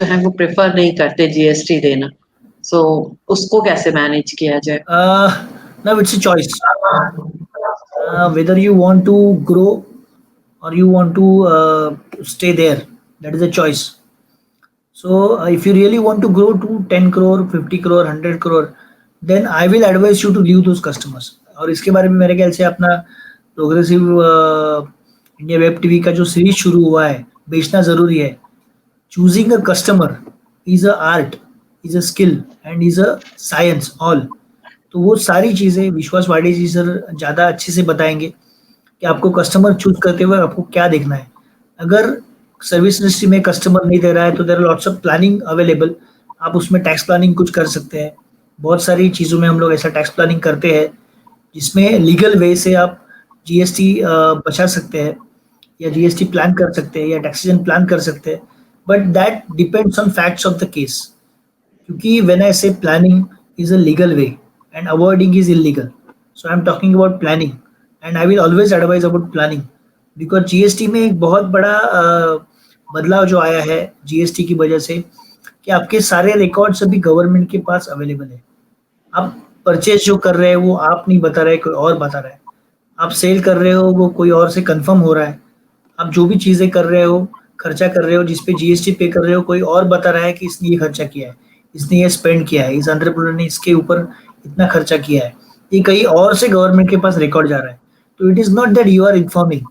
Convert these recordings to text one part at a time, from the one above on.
जो है वो प्रेफर नहीं करते जीएसटी देना, सो उसको कैसे मैनेज किया जाए? Now it's a choice. Whether you want to grow or you want to stay there, that is a choice. So if you really want to grow to 10 crore, 50 crore, 100 crore, then I will advise you to leave those customers. और इसके बारे में मेरे ख्याल से अपना progressive India web TV का जो सीरीज शुरू हुआ है, बेचना ज़रूरी है. Choosing a customer is a art, is a skill and is a science all. तो वो सारी चीज़ें विश्वास वाडे जी सर ज़्यादा अच्छे से बताएंगे कि आपको कस्टमर चूज करते हुए आपको क्या देखना है. अगर सर्विस इंडस्ट्री में कस्टमर नहीं दे रहा है तो there are lots of planning available. आप उसमें टैक्स प्लानिंग कुछ कर सकते हैं. बहुत सारी चीज़ों में हम लोग ऐसा टैक्स प्लानिंग करते हैं जिसमें लीगल वे से आप जीएसटी बचा सकते हैं या जीएसटी प्लान कर सकते हैं या टैक्सेशन प्लान कर सकते हैं. But that depends on facts of the case. क्योंकि व्हेन आई से planning is a legal way and avoiding is illegal. So I'm talking about planning and I will always advise about planning because GST में एक बहुत बड़ा बदलाव जो आया है GST की वजह से कि आपके सारे रिकॉर्ड्स अभी गवर्नमेंट के पास अवेलेबल है. आप परचेज जो कर रहे हैं वो आप नहीं बता रहे, कोई और बता रहा है. आप सेल कर रहे हो वो कोई और से कंफर्म हो रहा है. आप जो भी चीज़ें कर रहे हो, खर्चा कर रहे हो, जिसपे जीएसटी पे कर रहे हो, कोई और बता रहा है कि इसने ये खर्चा किया है, इसने ये स्पेंड किया है, इस एंटरप्रेन्योर ने इसके ऊपर इतना खर्चा किया है. ये कहीं और से गवर्नमेंट के पास रिकॉर्ड जा रहा है. तो it is not that you are informing.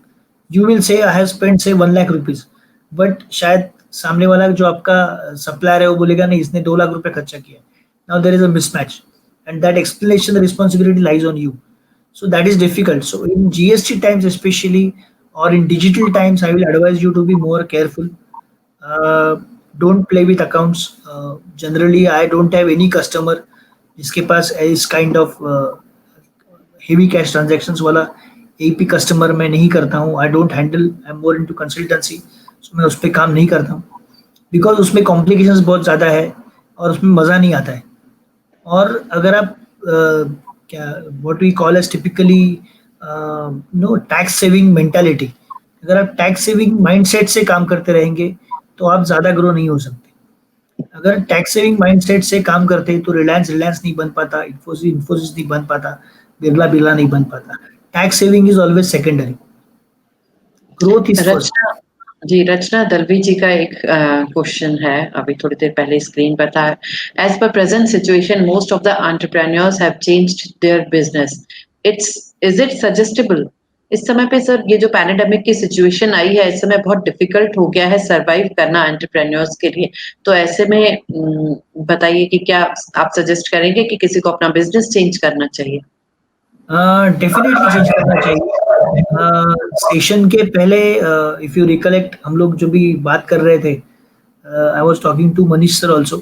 You will say I have spend से 1 लाख रुपीज़, बट शायद सामने वाला जो आपका सप्लायर है वो बोलेगा नहीं इसने 2 लाख रुपए खर्चा किया. Now there is a mismatch and that explanation the responsibility lies on you. So that is difficult. So in GST times especially or in digital times I will advise you to be more careful. Don't play with accounts. Generally I don't have any customer जिसके पास इस kind of heavy cash transactions वाला एपी customer मैं नहीं करता हूँ. I don't handle, I am more into consultancy. So मैं उस पर काम नहीं करता हूँ बिकॉज उसमें कॉम्प्लिकेशंस बहुत ज़्यादा है और उसमें मज़ा नहीं आता है. और अगर आप क्या what we call as typically no tax saving mentality, अगर आप टैक्स सेविंग माइंडसेट से काम करते रहेंगे तो आप ज़्यादा ग्रो नहीं हो सकते. अगर टैक्स सेविंग माइंडसेट से काम करते तो रिलायंस नहीं बन पाता, इन्फोसिस नहीं बन पाता, बिरला नहीं बन पाता. Tax saving is always secondary, growth is first. Rachna Dalvi ji का एक क्वेश्चन है, अभी थोड़ी देर पहले स्क्रीन पर था. As per present situation most of the entrepreneurs have changed their business. Is it suggestable? इस समय पे सर ये जो पैंडेमिक की सिचुएशन आई है इस समय बहुत डिफिकल्ट हो गया है सरवाइव करना एंटरप्रेन्योर्स के लिए. तो ऐसे में बताइए कि क्या आप सजेस्ट करेंगे कि किसी को अपना बिजनेस चेंज करना चाहिए? डेफिनेटली चेंज करना चाहिए. सेशन के पहले इफ यू रिकलेक्ट हम लोग जो भी बात कर रहे थे, I was talking to Manish sir also,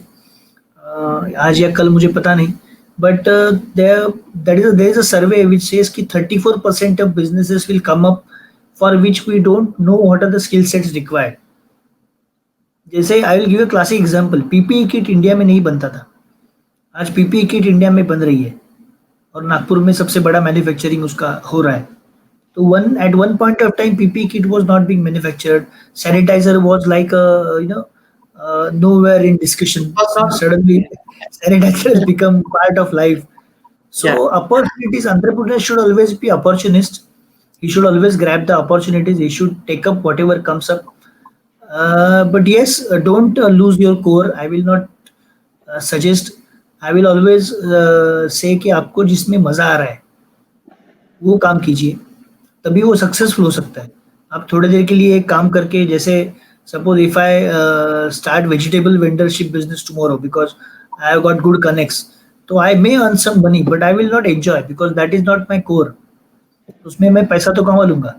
आज या कल मुझे पता नहीं, but there is a survey which says कि 34% of businesses will come up for which we don't know what are the skill sets required. जैसे I will give a classic example. PPE kit India में नहीं बनता था, आज PPE kit India में बन रही है और नागपुर में सबसे बड़ा मैन्युफैक्चरिंग उसका हो रहा है. तो at one point of time PPE kit was not being manufactured. Sanitizer was like nowhere in discussion. Suddenly sanitizer has become part of life. So opportunities, entrepreneurs should always be opportunist. He should always grab the opportunities. He should take up whatever comes up. But yes, don't lose your core. I will not suggest. I will always say कि आपको जिसमें मजा आ रहा है वो काम कीजिए, तभी वो सक्सेसफुल हो सकता है. आप थोड़ी देर के लिए एक काम करके, जैसे suppose if I start vegetable vendorship business tomorrow because I have got good connects, so I may earn some money but I will not enjoy because that is not my core. उसमें मैं पैसा तो कमा लूंगा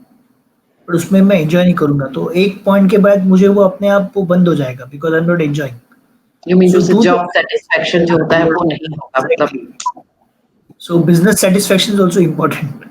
पर उसमें मैं enjoy नहीं करूंगा. तो एक पॉइंट के बाद मुझे वो अपने आप वो बंद हो जाएगा because I am not enjoying. You mean to say job satisfaction जो होता है वो नहीं होगा मतलब. So business satisfaction is also important.